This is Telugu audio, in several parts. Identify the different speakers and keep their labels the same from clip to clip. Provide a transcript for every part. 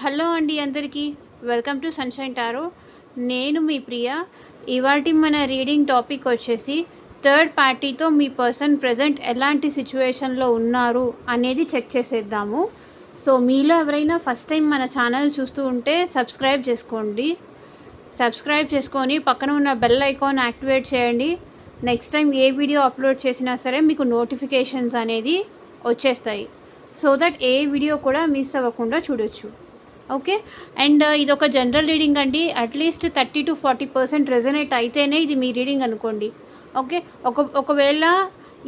Speaker 1: హలో అండి అందరికీ. Welcome to sunshine tarot. నేను మీ ప్రియ. ఇవాల్టి మన రీడింగ్ టాపిక్ వచ్చేసి థర్డ్ పార్టీతో మీ పర్సన్ ప్రెజెంట్ ఎలాంటి సిచ్యువేషన్‌లో ఉన్నారు అనేది చెక్ చేసేద్దాము. సో మీలో ఎవరైనా ఫస్ట్ టైం మన ఛానల్ చూస్తూ ఉంటే సబ్స్క్రైబ్ చేసుకోండి. సబ్స్క్రైబ్ చేసుకొని పక్కన ఉన్న బెల్ ఐకాన్ యాక్టివేట్ చేయండి. నెక్స్ట్ టైం ఏ వీడియో అప్లోడ్ చేసినా సరే మీకు నోటిఫికేషన్స్ అనేది వచ్చేస్తాయి. సో దట్ ఏ వీడియో కూడా మిస్ అవ్వకుండా చూడొచ్చు. ఓకే. అండ్ ఇదొక జనరల్ రీడింగ్ అండి. అట్లీస్ట్ 30-40% రెజొనేట్ అయితేనే ఇది మీ రీడింగ్ అనుకోండి. ఓకే. ఒకవేళ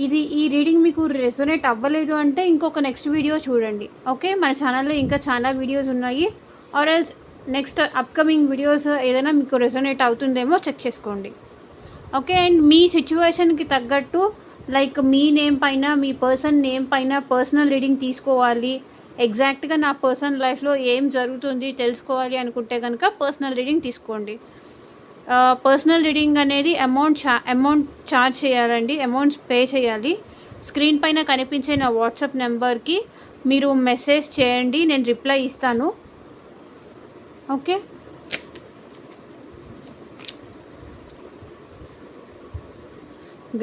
Speaker 1: ఈ రీడింగ్ మీకు రెజొనేట్ అవ్వలేదు అంటే ఇంకొక నెక్స్ట్ వీడియో చూడండి. ఓకే. మన ఛానల్లో ఇంకా చాలా వీడియోస్ ఉన్నాయి. Or else next upcoming videos ఏదైనా మీకు రెజొనేట్ అవుతుందేమో చెక్ చేసుకోండి. ఓకే. అండ్ మీ సిచ్యువేషన్కి తగ్గట్టు లైక్ మీ నేమ్ పైన మీ పర్సన్ నేమ్ పైన పర్సనల్ రీడింగ్ తీసుకోవాలి, ఎగ్జాక్ట్గా నా పర్సనల్ లైఫ్లో ఏం జరుగుతుంది తెలుసుకోవాలి అనుకుంటే కనుక పర్సనల్ రీడింగ్ తీసుకోండి. పర్సనల్ రీడింగ్ అనేది అమౌంట్ ఛార్జ్ చేయాలండి. అమౌంట్స్ పే చేయాలి. స్క్రీన్ పైన కనిపించే నా వాట్సాప్ నెంబర్కి మీరు మెసేజ్ చేయండి, నేను రిప్లై ఇస్తాను. ఓకే.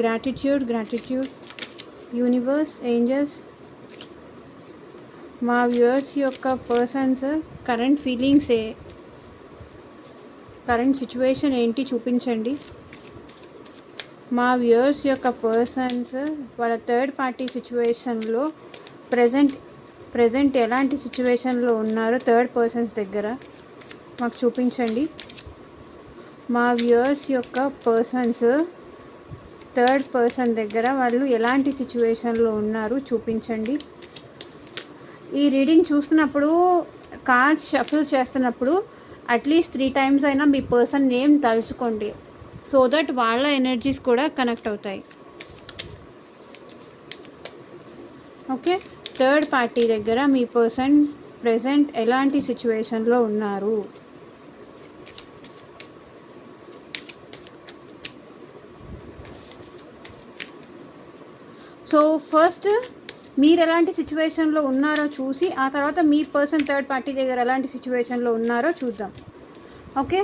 Speaker 1: గ్రాటిట్యూడ్ యూనివర్స్, ఏంజల్స్, మా వ్యూవర్స్ యొక్క persons current feelings current situation ఏంటి చూపించండి. మా వ్యూవర్స్ యొక్క పర్సన్స్ వాళ్ళ థర్డ్ పార్టీ సిచ్యువేషన్లో ప్రజెంట్ ఎలాంటి సిచ్యువేషన్లో ఉన్నారో థర్డ్ పర్సన్స్ దగ్గర మాకు చూపించండి. మా వ్యూవర్స్ యొక్క పర్సన్స్ థర్డ్ పర్సన్ దగ్గర వాళ్ళు ఎలాంటి సిచ్యువేషన్లో ఉన్నారు చూపించండి. ఈ రీడింగ్ చూస్తున్నప్పుడు కార్డ్స్ షఫుల్ చేస్తున్నప్పుడు అట్లీస్ట్ 3 times అయినా మీ పర్సన్ నేమ్ తలుచుకోండి. సో దట్ వాళ్ళ ఎనర్జీస్ కూడా కనెక్ట్ అవుతాయి. ఓకే. థర్డ్ పార్టీ దగ్గర మీ పర్సన్ ప్రెజెంట్ ఎలాంటి సిచ్యువేషన్లో ఉన్నారు. సో ఫస్ట్ మీరు ఎలాంటి సిచ్యువేషన్లో ఉన్నారో చూసి ఆ తర్వాత మీ పర్సన్ థర్డ్ పార్టీ దగ్గర ఎలాంటి సిచ్యువేషన్లో ఉన్నారో చూద్దాం. ఓకే.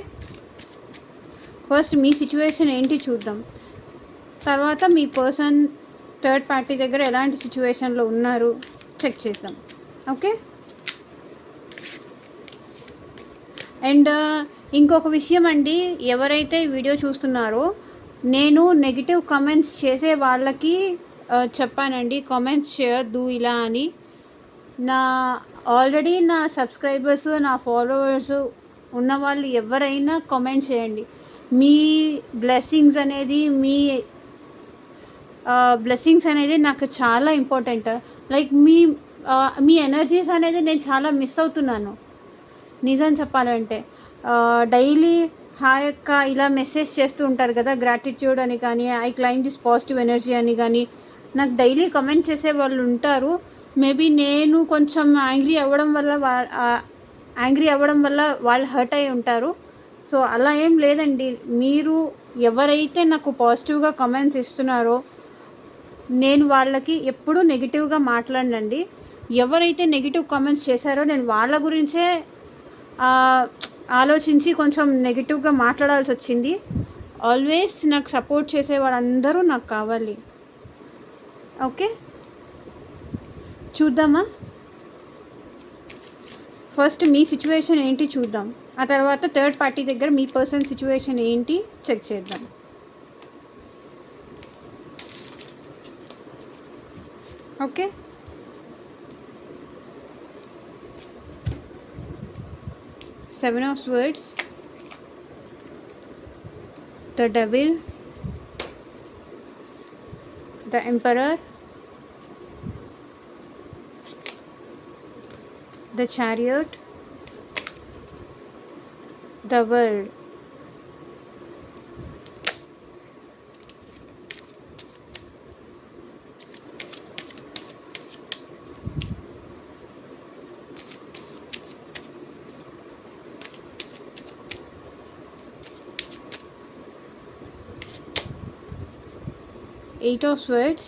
Speaker 1: ఫస్ట్ మీ సిచ్యువేషన్ ఏంటి చూద్దాం, తర్వాత మీ పర్సన్ థర్డ్ పార్టీ దగ్గర ఎలాంటి సిచ్యువేషన్లో ఉన్నారు చెక్ చేద్దాం. ఓకే. అండ్ ఇంకొక విషయం అండి, ఎవరైతే వీడియో చూస్తున్నారో నేను నెగిటివ్ కామెంట్స్ చేసే వాళ్ళకి చెప్పానండి, కామెంట్స్ చేయొద్దు ఇలా అని. ఆల్రెడీ నా సబ్స్క్రైబర్స్ నా ఫాలోవర్స్ ఉన్నవాళ్ళు ఎవరైనా కామెంట్ చేయండి. మీ బ్లెస్సింగ్స్ అనేది నాకు చాలా ఇంపార్టెంట్. లైక్ మీ ఎనర్జీస్ అనేది నేను చాలా మిస్ అవుతున్నాను నిజం చెప్పాలంటే. డైలీ హాయ్ అక్క ఇలా మెసేజ్ చేస్తూ ఉంటారు కదా, గ్రాటిట్యూడ్ అని కానీ I claim this positive energy అని కానీ నాకు డైలీ కమెంట్ చేసే వాళ్ళు ఉంటారు. మేబీ నేను కొంచెం యాంగ్రీ అవ్వడం వల్ల వాళ్ళు హర్ట్ అయి ఉంటారు. సో అలా ఏం లేదండి. మీరు ఎవరైతే నాకు పాజిటివ్గా కమెంట్స్ ఇస్తున్నారో నేను వాళ్ళకి ఎప్పుడూ నెగిటివ్గా మాట్లాడనండి. ఎవరైతే నెగిటివ్ కామెంట్స్ చేశారో నేను వాళ్ళ గురించే ఆలోచించి కొంచెం నెగిటివ్గా మాట్లాడాల్సి వచ్చింది. ఆల్వేస్ నాకు సపోర్ట్ చేసే వాళ్ళందరూ నాకు కావాలి. ఓకే. చూద్దామా, ఫస్ట్ మీ సిచ్యువేషన్ ఏంటి చూద్దాం, ఆ తర్వాత థర్డ్ పార్టీ దగ్గర మీ పర్సన్ సిచ్యువేషన్ ఏంటి చెక్ చేద్దాం. Okay. Seven of Swords, the Devil, the Emperor, the Chariot, the World. Eight of Swords,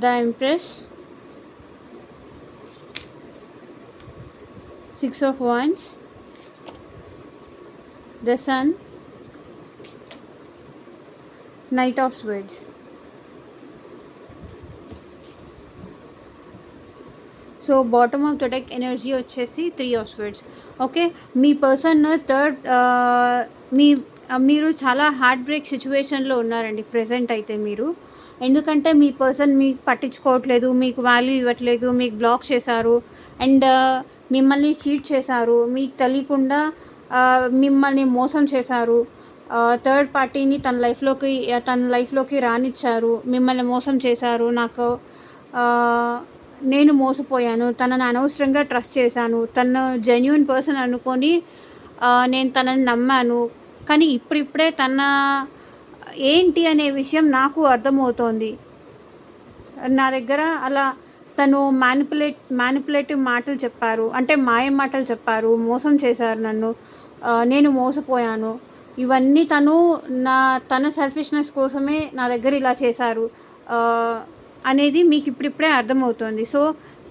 Speaker 1: the Empress, 6 of Wands, the Sun, Knight of Swords. So bottom of the deck energy వచ్చేసి 3 of swords. Okay, me person third మీరు చాలా హార్ట్ బ్రేక్ సిచ్యువేషన్లో ఉన్నారండి ప్రజెంట్ అయితే మీరు. ఎందుకంటే మీ పర్సన్ మీకు పట్టించుకోవట్లేదు, మీకు వాల్యూ ఇవ్వట్లేదు, మీకు బ్లాక్ చేశారు అండ్ మిమ్మల్ని చీట్ చేశారు, మీకు తెలియకుండా మిమ్మల్ని మోసం చేశారు. థర్డ్ పార్టీని తన లైఫ్లోకి రానిచ్చారు, మిమ్మల్ని మోసం చేశారు. నేను మోసపోయాను, తనని అనవసరంగా ట్రస్ట్ చేశాను, తను జెన్యూన్ పర్సన్ అనుకొని నేను తనని నమ్మాను. కానీ ఇప్పుడిప్పుడే తన ఏంటి అనే విషయం నాకు అర్థమవుతోంది. నా దగ్గర అలా తను మ్యానిపులేటివ్ మాటలు చెప్పారు, అంటే మాయ మాటలు చెప్పారు, మోసం చేశారు నన్ను, నేను మోసపోయాను. ఇవన్నీ తన సెల్ఫిష్నెస్ కోసమే నా దగ్గర ఇలా చేశారు అనేది మీకు ఇప్పుడిప్పుడే అర్థమవుతుంది. సో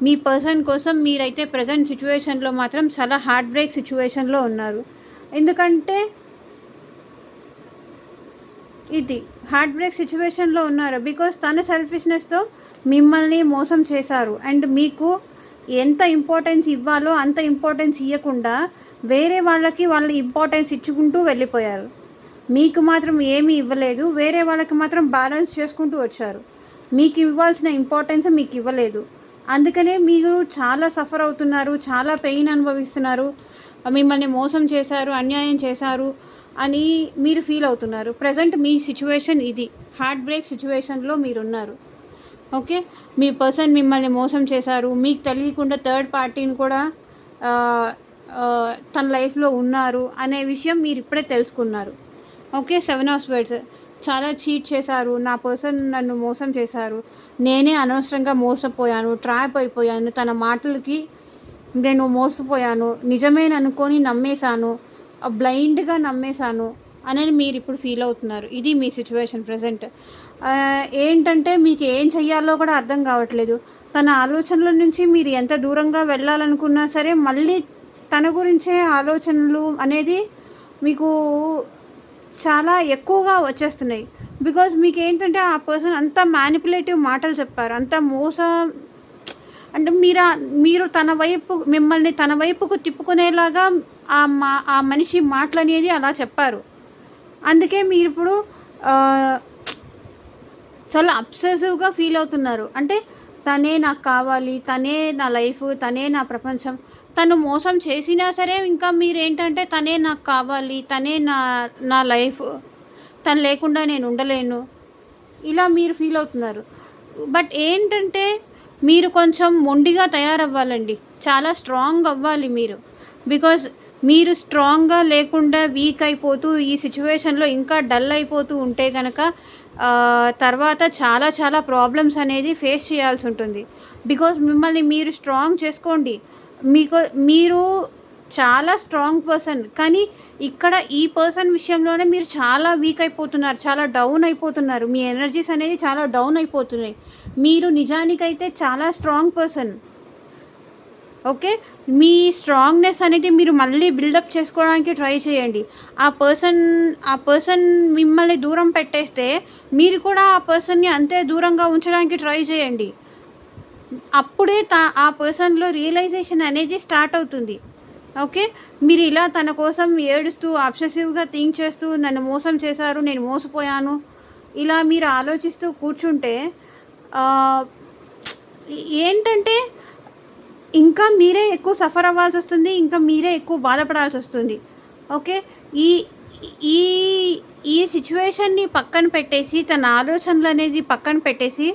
Speaker 1: మీ పర్సన్ కోసం మీరైతే ప్రజెంట్ సిచ్యువేషన్లో మాత్రం చాలా హార్ట్ బ్రేక్ సిచ్యువేషన్లో ఉన్నారు. ఎందుకంటే ఇది హార్ట్ బ్రేక్ సిచ్యువేషన్లో ఉన్నారు బికాస్ తన సెల్ఫిష్నెస్తో మిమ్మల్ని మోసం చేశారు అండ్ మీకు ఎంత ఇంపార్టెన్స్ ఇవ్వాలో అంత ఇంపార్టెన్స్ ఇవ్వకుండా వేరే వాళ్ళకి వాళ్ళ ఇంపార్టెన్స్ ఇచ్చుకుంటూ వెళ్ళిపోయారు. మీకు మాత్రం ఏమీ ఇవ్వలేదు, వేరే వాళ్ళకి మాత్రం బ్యాలెన్స్ చేసుకుంటూ వచ్చారు. మీకు ఇవ్వాల్సిన ఇంపార్టెన్స్ మీకు ఇవ్వలేదు. అందుకనే మీరు చాలా సఫర్ అవుతున్నారు, చాలా పెయిన్ అనుభవిస్తున్నారు. మిమ్మల్ని మోసం చేశారు, అన్యాయం చేశారు అని మీరు ఫీల్ అవుతున్నారు. ప్రజెంట్ మీ సిచ్యువేషన్ ఇది, హార్ట్ బ్రేక్ సిచ్యువేషన్లో మీరున్నారు. ఓకే, మీ పర్సన్ మిమ్మల్ని మోసం చేశారు, మీకు తెలియకుండా థర్డ్ పార్టీని కూడా తన లైఫ్లో ఉన్నారు అనే విషయం మీరు ఇప్పుడే తెలుసుకున్నారు. ఓకే, 7 ఆఫ్ స్వర్డ్స్, చాలా చీట్ చేశారు, నా పర్సన్ నన్ను మోసం చేశారు, నేనే అనవసరంగా మోసపోయాను, ట్రాప్ అయిపోయాను, తన మాటలకి నేను మోసపోయాను, నిజమేననుకొని నమ్మేశాను, బ్లైండ్గా నమ్మేశాను అనేది మీరు ఇప్పుడు ఫీల్ అవుతున్నారు. ఇది మీ సిచ్యువేషన్ ప్రజెంట్. ఏంటంటే మీకు ఏం చెయ్యాలో కూడా అర్థం కావట్లేదు. తన ఆలోచనల నుంచి మీరు ఎంత దూరంగా వెళ్ళాలనుకున్నా సరే మళ్ళీ తన గురించే ఆలోచనలు అనేది మీకు చాలా ఎక్కువగా వచ్చేస్తున్నాయి. బికాజ్ మీకు ఏంటంటే ఆ పర్సన్ అంత మ్యానిపులేటివ్ మాటలు చెప్పారు, అంత అంటే మీరు మిమ్మల్ని తన వైపుకు తిప్పుకునేలాగా ఆ మనిషి మాటలు అనేది అలా చెప్పారు. అందుకే మీరు ఇప్పుడు చాలా అబ్సెసివ్గా ఫీల్ అవుతున్నారు. అంటే తనే నాకు కావాలి, తనే నా లైఫ్, తనే నా ప్రపంచం. తను మోసం చేసినా సరే ఇంకా మీరేంటంటే తనే నాకు కావాలి, తనే నా లైఫ్, తను లేకుండా నేను ఉండలేను, ఇలా మీరు ఫీల్ అవుతున్నారు. బట్ ఏంటంటే మీరు కొంచెం మొండిగా తయారవ్వాలండి, చాలా స్ట్రాంగ్ అవ్వాలి మీరు. బికాజ్ మీరు స్ట్రాంగ్గా లేకుండా వీక్ అయిపోతూ ఈ సిచ్యువేషన్లో ఇంకా డల్ అయిపోతూ ఉంటే కనుక తర్వాత చాలా చాలా ప్రాబ్లమ్స్ అనేది ఫేస్ చేయాల్సి ఉంటుంది. బికాజ్ మిమ్మల్ని మీరు స్ట్రాంగ్ చేసుకోండి. మీరు చాలా స్ట్రాంగ్ పర్సన్, కానీ ఇక్కడ ఈ పర్సన్ విషయంలోనే మీరు చాలా వీక్ అయిపోతున్నారు, చాలా డౌన్ అయిపోతున్నారు. మీ ఎనర్జీస్ అనేది చాలా డౌన్ అయిపోతున్నాయి. మీరు నిజానికైతే చాలా స్ట్రాంగ్ పర్సన్. ఓకే, మీ స్ట్రాంగ్నెస్ అనేది మీరు మళ్ళీ బిల్డప్ చేసుకోవడానికి ట్రై చేయండి. ఆ పర్సన్ మిమ్మల్ని దూరం పెట్టేస్తే మీరు కూడా ఆ పర్సన్ని అంతే దూరంగా ఉంచడానికి ట్రై చేయండి. అప్పుడే ఆ పర్సన్లో రియలైజేషన్ అనేది స్టార్ట్ అవుతుంది. ఓకే, మీరు ఇలా తన కోసం ఏడుస్తూ అబ్సెసివ్గా థింక్ చేస్తూ నన్ను మోసం చేశారు, నేను మోసపోయాను, ఇలా మీరు ఆలోచిస్తూ కూర్చుంటే ఏంటంటే ఇంకా మీరే ఎక్కువ సఫర్ అవ్వాల్సి వస్తుంది, ఇంకా మీరే ఎక్కువ బాధపడాల్సి వస్తుంది. ఓకే, ఈ ఈ సిచ్యువేషన్ని పక్కన పెట్టేసి, తన ఆలోచనలు అనేది పక్కన పెట్టేసి,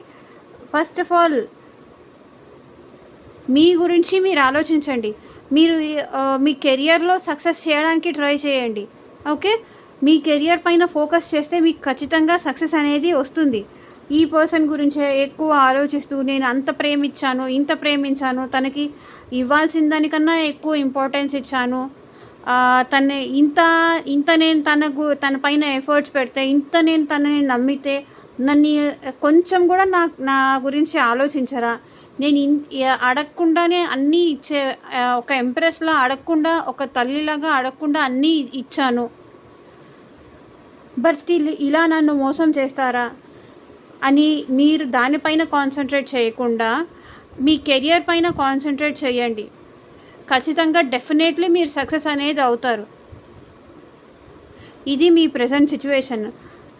Speaker 1: ఫస్ట్ ఆఫ్ ఆల్ మీ గురించి మీరు ఆలోచించండి. మీరు మీ కెరియర్లో సక్సెస్ చేయడానికి ట్రై చేయండి. ఓకే, మీ కెరియర్ పైన ఫోకస్ చేస్తే మీకు ఖచ్చితంగా సక్సెస్ అనేది వస్తుంది. ఈ పర్సన్ గురించే ఎక్కువ ఆలోచిస్తూ నేను అంత ప్రేమించాను, ఇంత ప్రేమించాను, తనకి ఇవ్వాల్సిన దానికన్నా ఎక్కువ ఇంపార్టెన్స్ ఇచ్చాను, ఇంత నేను తన పైన ఎఫర్ట్స్ పెడితే, నేను తనని నమ్మితే నన్ను కొంచెం కూడా నా గురించి ఆలోచించరా, నేను అడగకుండానే అన్నీ ఇచ్చే ఒక ఎంప్రెస్‌లా అడగకుండా, ఒక తల్లిలాగా అడగకుండా అన్నీ ఇచ్చాను. బట్ స్టిల్ ఇలా నన్ను మోసం చేస్తారా అని మీరు దానిపైన కాన్సంట్రేట్ చేయకుండా మీ కెరియర్ పైన కాన్సంట్రేట్ చేయండి. ఖచ్చితంగా డెఫినెట్లీ మీరు సక్సెస్ అనేది అవుతారు. ఇది మీ ప్రెజెంట్ సిచ్యువేషన్.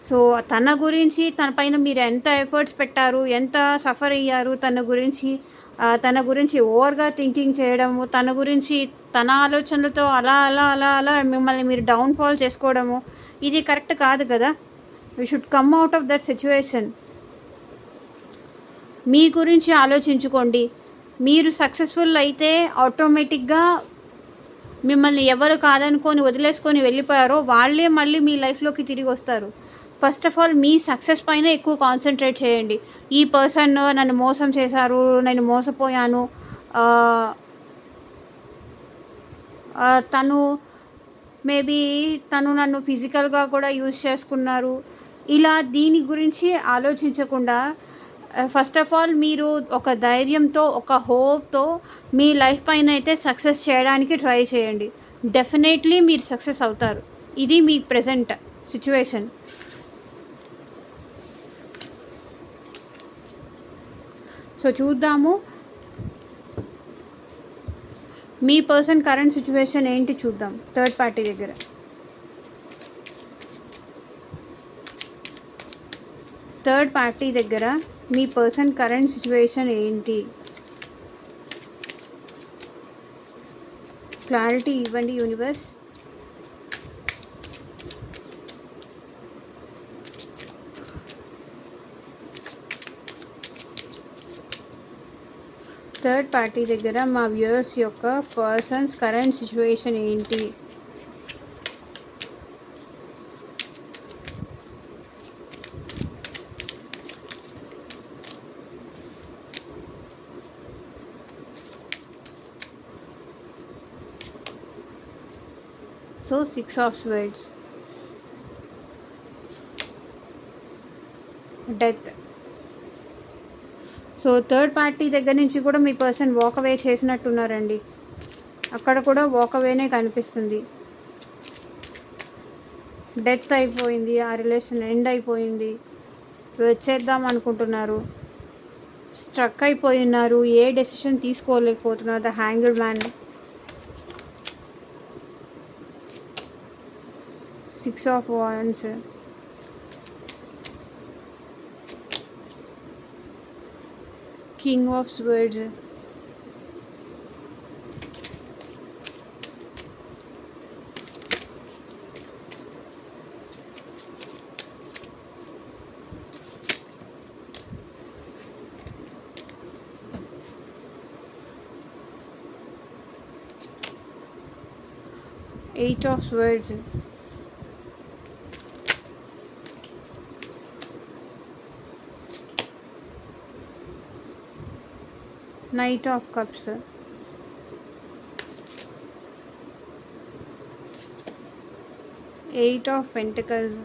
Speaker 1: సో తన గురించి తన పైన మీరు ఎంత ఎఫర్ట్స్ పెట్టారు, ఎంత సఫర్ అయ్యారు, తన గురించి ఓవర్గా థింకింగ్ చేయడము, తన గురించి తన ఆలోచనలతో అలా అలా అలా అలా మిమ్మల్ని మీరు డౌన్ఫాల్ చేసుకోవడము, ఇది కరెక్ట్ కాదు కదా. You should come out of that situation. మీ గురించి ఆలోచించుకోండి. మీరు సక్సెస్ఫుల్ అయితే ఆటోమేటిక్గా మిమ్మల్ని ఎవరు కాదనుకొని వదిలేసుకొని వెళ్ళిపోయారో వాళ్ళే మళ్ళీ మీ లైఫ్లోకి తిరిగి వస్తారు. First of all me success పైన ఎక్కువ కాన్సన్ట్రేట్ చేయండి. ఈ పర్సన్ నన్ను మోసం చేశారు, నేను మోసపోయాను, తను మేబీ నన్ను ఫిజికల్గా కూడా యూజ్ చేసుకున్నారు, ఇలా దీని గురించి ఆలోచించకుండా ఫస్ట్ ఆఫ్ ఆల్ మీరు ఒక ధైర్యంతో, ఒక హోప్తో మీ లైఫ్ పైన అయితే సక్సెస్ చేయడానికి ట్రై చేయండి. డెఫినెట్లీ మీరు సక్సెస్ అవుతారు. ఇది మీ ప్రెజెంట్ సిచ్యువేషన్. సో చూద్దాము మీ పర్సన్ కరెంట్ సిచ్యువేషన్ ఏంటి చూద్దాం. థర్డ్ పార్టీ దగ్గర మీ పర్సన్ కరెంట్ సిచ్యువేషన్ ఏంటి, క్లారిటీ ఇవ్వండి యూనివర్స్. థర్డ్ పార్టీ దగ్గర మా వ్యూయర్స్ యొక్క పర్సన్స్ కరెంట్ సిచ్యువేషన్ ఏంటి, so 6 of Swords, death. So third party దగ్గర నుంచి కూడా మీ పర్సన్ వాక్ అవే చేసినట్టున్నారండి. అక్కడ కూడా వాక్ అవేనే కనిపిస్తుంది. డెత్ అయిపోయింది, ఆ రిలేషన్ ఎండ్ అయిపోయింది, వచ్చేద్దాం అనుకుంటున్నారు, స్ట్రక్ అయిపోయి ఉన్నారు, ఏ డెసిషన్ తీసుకోలేకపోతున్నారు. The hanged man, 6 of Wands, King of Swords, Eight of Swords, Knight of Cups, Eight of Pentacles,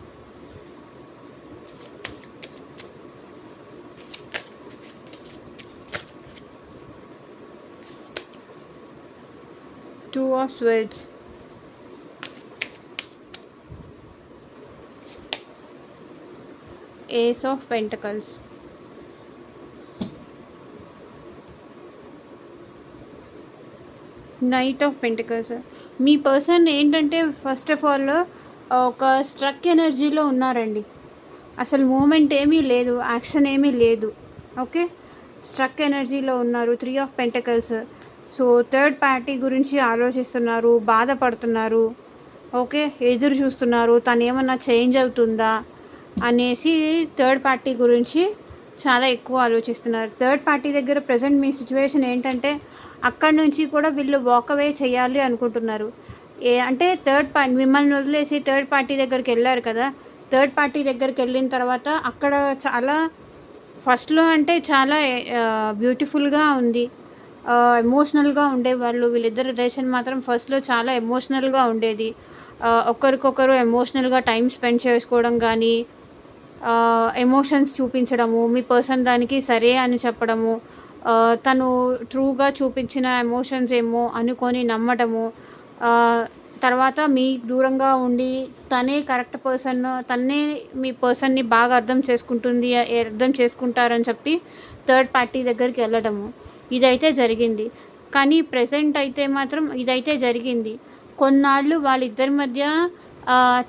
Speaker 1: Two of Swords, Ace of Pentacles, knight of pentacles. Me person ఏంటంటే ఫస్ట్ ఆఫ్ ఆల్ ఒక స్ట్రక్ ఎనర్జీలో ఉన్నారండి. అసలు మూమెంట్ ఏమీ లేదు, యాక్షన్ ఏమీ లేదు. ఓకే, స్ట్రక్ ఎనర్జీలో ఉన్నారు. 3 of Pentacles. So third party గురించి ఆలోచిస్తున్నారు, బాధపడుతున్నారు. ఓకే, ఎదురు చూస్తున్నారు తను ఏమన్నా చేంజ్ అవుతుందా అనేసి థర్డ్ పార్టీ గురించి చాలా ఎక్కువ ఆలోచిస్తున్నారు. థర్డ్ పార్టీ దగ్గర ప్రజెంట్ మీ సిచ్యువేషన్ ఏంటంటే అక్కడి నుంచి కూడా వీళ్ళు వాకవే చేయాలి అనుకుంటున్నారు. అంటే మిమ్మల్ని వదిలేసి థర్డ్ పార్టీ దగ్గరికి వెళ్ళారు కదా. థర్డ్ పార్టీ దగ్గరికి వెళ్ళిన తర్వాత అక్కడ చాలా ఫస్ట్లో అంటే చాలా బ్యూటిఫుల్గా ఉంది, ఎమోషనల్గా ఉండేవాళ్ళు. వీళ్ళిద్దరు రిలేషన్ మాత్రం ఫస్ట్లో చాలా ఎమోషనల్గా ఉండేది. ఒకరికొకరు ఎమోషనల్గా టైం స్పెండ్ చేసుకోవడం కానీ, ఎమోషన్స్ చూపించడము, మీ పర్సన్ దానికి సరే అని చెప్పడము, తను ట్రూగా చూపించిన ఎమోషన్స్ ఏమో అనుకొని నమ్మటము. ఆహ్, తర్వాత మీకు దూరంగా ఉండి తనే కరెక్ట్ పర్సన్, తనే మీ పర్సన్‌ని బాగా అర్థం చేసుకుంటారని చెప్పి థర్డ్ పార్టీ దగ్గరికి వెళ్ళడము. ఇదైతే జరిగింది. కానీ ప్రెజెంట్ అయితే మాత్రం ఇదైతే జరిగింది. కొన్నాళ్ళు వాళ్ళిద్దరి మధ్య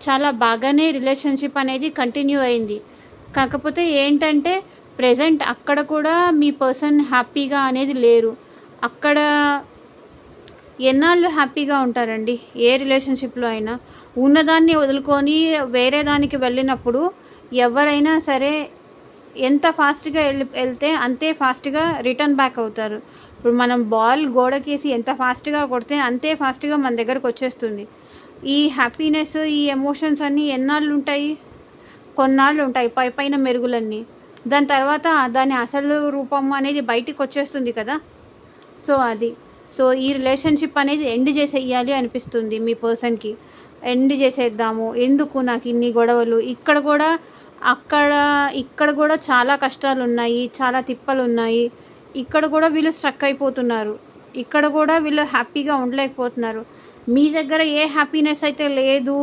Speaker 1: చాలా బాగానే రిలేషన్‌షిప్ అనేది కంటిన్యూ అయింది. కాకపోతే ఏంటంటే ప్రెజెంట్ అక్కడ కూడా మీ పర్సన్ హ్యాపీగా అనేది లేరు. అక్కడ ఎన్నాళ్ళు హ్యాపీగా ఉంటారండి ఏ రిలేషన్‌షిప్‌లో అయినా. ఉన్నదాన్ని వదులుకొని వేరే దానికి వెళ్ళినప్పుడు ఎవరైనా సరే ఎంత ఫాస్ట్‌గా ఎళ్తే అంతే ఫాస్ట్‌గా రిటర్న్ బ్యాక్ అవుతారు. ఇప్పుడు మనం బాల్ గోడకేసి ఎంత ఫాస్ట్‌గా కొడితే అంతే ఫాస్ట్‌గా మన దగ్గరకొచ్చేస్తుంది. ఈ హ్యాపీనెస్, ఈ ఎమోషన్స్ అన్నీ ఎన్నాళ్ళుంటాయి? కొన్నాళ్ళుంటాయి పైపైన మెరుగులన్నీ. దాని తర్వాత దాని అసలు రూపం అనేది బయటికొచ్చేస్తుంది కదా! సో, అది. సో, ఈ రిలేషన్‌షిప్ అనేది ఎండ్ చేసేయాలి అనిపిస్తుంది మీ పర్సన్‌కి. ఎండ్ చేసేద్దాము. ఎందుకు నాకిన్ని గొడవలు? అక్కడ ఇక్కడ కూడా చాలా కష్టాలున్నాయి. చాలా తిప్పలున్నాయి. ఇక్కడ కూడా వీళ్ళు స్ట్రక్ అయిపోతున్నారు. ఇక్కడ కూడా వీళ్ళు హ్యాపీగా ఉండలేకపోతున్నారు. మీ దగ్గర ఏ హ్యాపీనెస్ అయితే లేదు,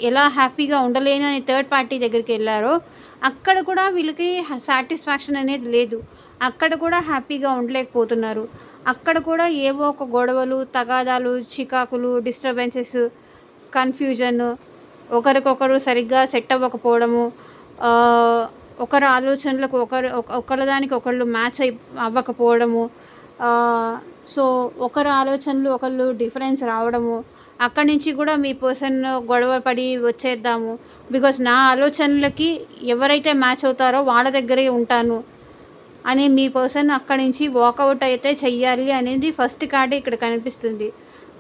Speaker 1: ఎలా హ్యాపీగా ఉండలేను అని థర్డ్ పార్టీ దగ్గరికెళ్లారో, అక్కడ కూడా వీళ్ళకి సాటిస్ఫాక్షన్ అనేది లేదు. అక్కడ కూడా హ్యాపీగా ఉండలేకపోతున్నారు. అక్కడ కూడా ఏవో ఒక గొడవలు, తగాదాలు, చికాకులు, డిస్టర్బెన్సెస్, కన్‌ఫ్యూజన్, ఒకరికొకరు సరిగ్గా సెట్ అవ్వకపోవడము, ఆహ్, ఒకరి ఆలోచనలకు ఒకళ్ళదానికి ఒకళ్ళు మ్యాచ్ అవ్వకపోవడము, సో, ఒకరి ఆలోచనలు ఒకళ్ళు డిఫరెన్స్ రావడము. అక్కడి నుంచి కూడా మీ పర్సన్ గొడవ పడి వచ్చేద్దాము. బికాజ్ నా ఆలోచనలకి ఎవరైతే మ్యాచ్ అవుతారో వాళ్ళ దగ్గరే ఉంటాను అని మీ పర్సన్ అక్కడి నుంచి వాకౌట్ అయితే చెయ్యాలి అనేది ఫస్ట్ కార్డే ఇక్కడ కనిపిస్తుంది.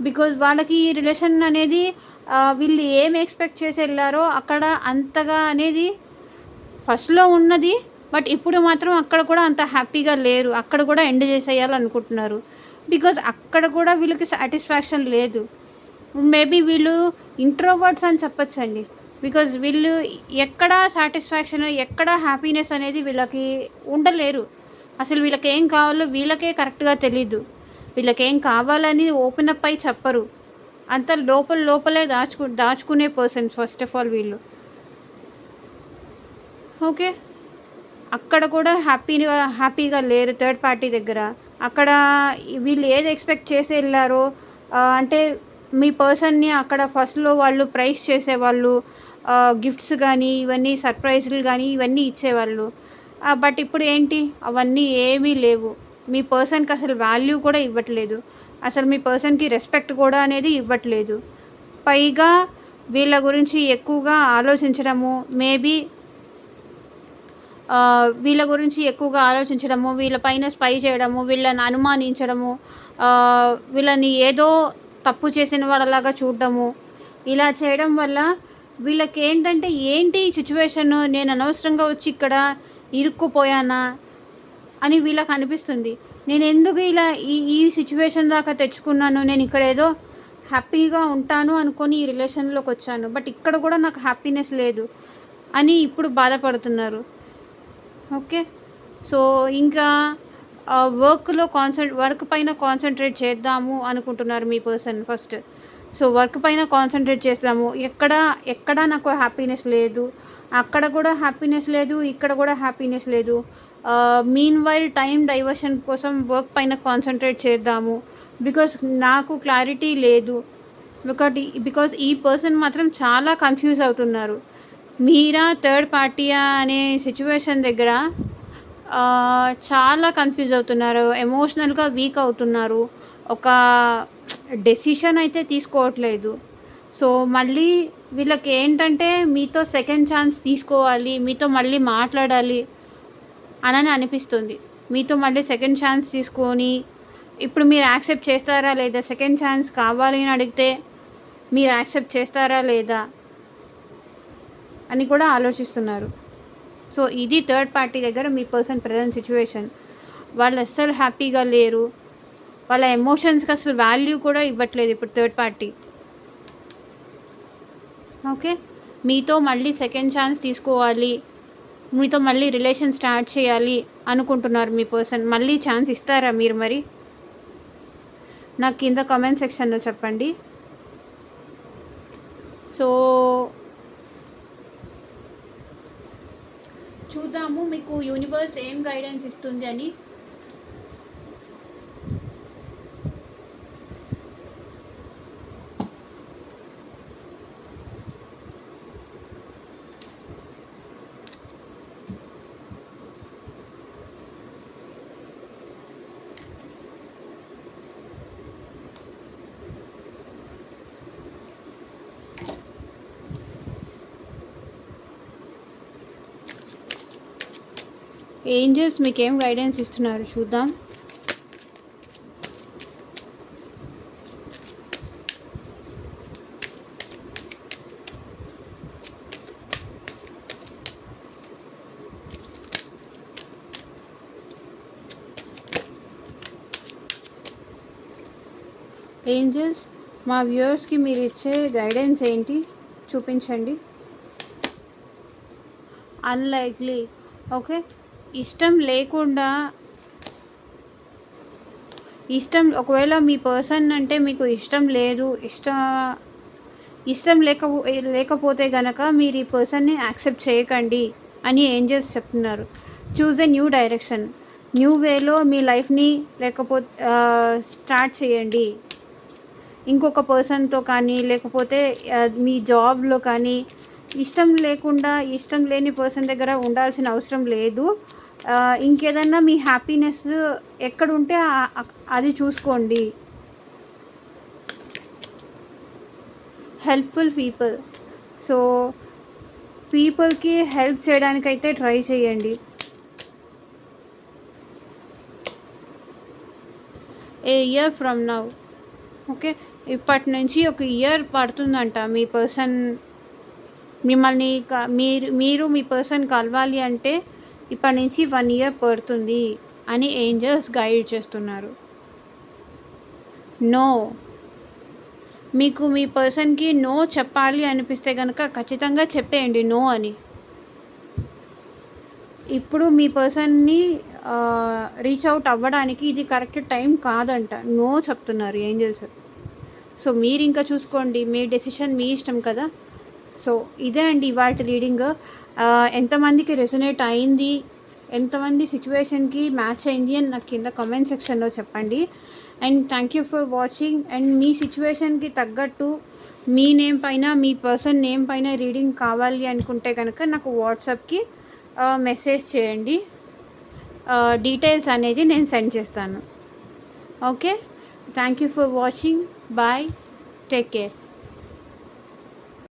Speaker 1: బికాజ్ వాళ్ళకి ఈ రిలేషన్ అనేది వీళ్ళు ఏం ఎక్స్‌పెక్ట్ చేసి ఎళ్లారో అక్కడ అంతగా అనేది ఫస్ట్‌లో ఉన్నది. బట్ ఇప్పుడు మాత్రం అక్కడ కూడా అంత హ్యాపీగా లేరు. అక్కడ కూడా ఎండ్ చేసేయాలనుకుంటున్నారు. బికాజ్ అక్కడ కూడా వీళ్ళకి సాటిస్ఫాక్షన్ లేదు. మేబీ వీళ్ళు ఇంట్రోవర్ట్స్ అని చెప్పొచ్చండి. బికాజ్ వీళ్ళు ఎక్కడ సాటిస్ఫాక్షన్, ఎక్కడ హ్యాపీనెస్ అనేది వీళ్ళకి ఉండలేరు. అసలు వీళ్ళకేం కావాలో వీళ్ళకే కరెక్ట్‌గా తెలీదు. వీళ్ళకేం కావాలని ఓపెన్ అప్ అయ్యి చెప్పరు. అంతా లోపలే దాచుకునే పర్సన్స్ ఫస్ట్ ఆఫ్ ఆల్ వీళ్ళు. ఓకే. అక్కడ కూడా హ్యాపీగా లేరు థర్డ్ పార్టీ దగ్గర. అక్కడ వీళ్ళు ఏది ఎక్స్‌పెక్ట్ చేసి ఎళ్లారో, అంటే మీ పర్సన్‌ని అక్కడ ఫస్ట్‌లో వాళ్ళు ప్రైజ్ చేసేవాళ్ళు. గిఫ్ట్స్ గానీ, ఇవన్నీ సర్ప్రైజ్‌లు గానీ, ఇవన్నీ ఇచ్చేవాళ్ళు. బట్ ఇప్పుడు ఏంటి? అవన్నీ ఏమీ లేవు. మీ పర్సన్‌కి అసలు వాల్యూ కూడా ఇవ్వట్లేదు. అసలు మీ పర్సన్‌కి రెస్పెక్ట్ కూడా అనేది ఇవ్వట్లేదు. పైగా వీళ్ళ గురించి ఎక్కువగా ఆలోచించడము, మేబీ వీళ్ళ గురించి ఎక్కువగా ఆలోచించడము, వీళ్ళ పైన స్పై చేయడము, వీళ్ళని అనుమానించడము, వీళ్ళని ఏదో తప్పు చేసిన వాళ్ళలాగా చూడడము, ఇలా చేయడం వల్ల వీళ్ళకేంటంటే ఏంటి ఈ సిచ్యువేషను, నేను అనవసరంగా వచ్చి ఇక్కడ ఇరుక్కుపోయానా అని వీళ్ళకి అనిపిస్తుంది. నేను ఎందుకు ఇలా ఈ సిచ్యువేషన్ దాకా తెచ్చుకున్నాను, నేను ఇక్కడ ఏదో హ్యాపీగా ఉంటాను అనుకొని ఈ రిలేషన్‌లోకి వచ్చాను. బట్ ఇక్కడ కూడా నాకు హ్యాపీనెస్ లేదు అని ఇప్పుడు బాధపడుతున్నారు. ఓకే. సో, ఇంకా వర్క్ పైన కాన్సంట్రేట్ చేద్దాము అనుకుంటున్నారు మీ పర్సన్ ఫస్ట్. సో, వర్క్ పైన కాన్సంట్రేట్ చేద్దాము. ఎక్కడ నాకు హ్యాపీనెస్ లేదు. అక్కడ కూడా హ్యాపీనెస్ లేదు. ఇక్కడ కూడా హ్యాపీనెస్ లేదు. మీన్‌వైల్ టైమ్ డైవర్షన్ కోసం వర్క్ పైన కాన్సంట్రేట్ చేద్దాము. బికాజ్ నాకు క్లారిటీ లేదు. బికాజ్ ఈ పర్సన్ మాత్రం చాలా కన్‌ఫ్యూజ్ అవుతున్నారు. మీరా థర్డ్ పార్టీయా అనే సిచ్యువేషన్ దగ్గర చాలా కన్‌ఫ్యూజ్ అవుతున్నారు. ఎమోషనల్‌గా వీక్ అవుతున్నారు. ఒక డెసిషన్ అయితే తీసుకోవట్లేదు. సో, మళ్ళీ వీళ్ళకేంటంటే మీతో సెకండ్ ఛాన్స్ తీసుకోవాలి, మీతో మళ్ళీ మాట్లాడాలి అనని అనిపిస్తుంది. మీతో మళ్ళీ సెకండ్ ఛాన్స్ తీసుకొని ఇప్పుడు మీరు యాక్సెప్ట్ చేస్తారా లేదా? సెకండ్ ఛాన్స్ కావాలి అని అడిగితే మీరు యాక్సెప్ట్ చేస్తారా లేదా అని కూడా ఆలోచిస్తున్నారు. సో, ఇది థర్డ్ పార్టీ దగ్గర మీ పర్సన్ ప్రెజెంట్ సిచ్యువేషన్. వాళ్ళు అస్సలు హ్యాపీగా లేరు. వాళ్ళ ఎమోషన్స్‌కి అసలు వాల్యూ కూడా ఇవ్వట్లేదు ఇప్పుడు థర్డ్ పార్టీ. ఓకే. మీతో మళ్ళీ సెకండ్ ఛాన్స్ తీసుకోవాలి మీతో మళ్ళీ రిలేషన్ స్టార్ట్ చేయాలి అనుకుంటున్నారు మీ పర్సన్. మళ్ళీ ఛాన్స్ ఇస్తారా మీరు మరి? నాకు కింద కామెంట్ సెక్షన్లో చెప్పండి. సో చూద్దాము మీకు యూనివర్స్ ఏం గైడెన్స్ ఇస్తుంది అని. ఏంజల్స్ మీకు ఏం గైడెన్స్ ఇస్తున్నారు చూద్దాం. ఏంజల్స్ మా వ్యూవర్స్కి మీరు ఇచ్చే గైడెన్స్ ఏంటి చూపించండి. అన్లైక్లీ. ఓకే, ఇష్టం లేకుండా, ఒకవేళ మీ పర్సన్ అంటే మీకు ఇష్టం లేదు, ఇష్టం లేకపోతే గనక మీరు ఈ పర్సన్ని యాక్సెప్ట్ చేయకండి అని ఏంజల్స్ చెప్తున్నారు. Choose a new direction, new వేలో మీ లైఫ్ని స్టార్ట్ చేయండి. ఇంకొక పర్సన్తో కానీ లేకపోతే మీ జాబ్లో కానీ ఇష్టం లేని పర్సన్ దగ్గర ఉండాల్సిన అవసరం లేదు. ఇంకేదన్నా మీ హ్యాపీనెస్ ఎక్కడుంటే అది చూసుకోండి. Helpful people. సో పీపుల్కి హెల్ప్ చేయడానికైతే ట్రై చేయండి. ఏ ఇయర్ ఫ్రమ్ నౌ. ఓకే, ఇప్పటి నుంచి ఒక ఇయర్ పడుతుందంట మీ పర్సన్ మిమ్మల్ని మీరు మీ పర్సన్ కలవాలి అంటే ఇప్పటి నుంచి 1 ఇయర్ పడుతుంది అని ఏంజల్స్ గైడ్ చేస్తున్నారు. నో, మీకు మీ పర్సన్కి నో చెప్పాలి అనిపిస్తే కనుక ఖచ్చితంగా చెప్పేయండి నో అని. ఇప్పుడు మీ పర్సన్ని రీచ్ అవుట్ అవ్వడానికి ఇది కరెక్ట్ టైం కాదంట, నో చెప్తున్నారు ఏంజల్స్. సో మీరు ఇంకా చూసుకోండి, మీ డెసిషన్ మీ ఇష్టం కదా. సో ఇదే అండి ఇవాళ రీడింగ్. ఎంతమందికి రెసొనేట్ అయింది, ఎంతమంది సిచ్యువేషన్కి మ్యాచ్ అయింది అని నాకు కింద కామెంట్ సెక్షన్లో చెప్పండి. And thank you for watching. And మీ సిచ్యువేషన్కి తగ్గట్టు మీ నేమ్ పైన, మీ పర్సన్ నేమ్ పైన రీడింగ్ కావాలి అనుకుంటే కనుక నాకు వాట్సాప్కి మెసేజ్ చేయండి. డీటెయిల్స్ అనేది నేను సెండ్ చేస్తాను. Okay, thank you for watching. Bye, take care.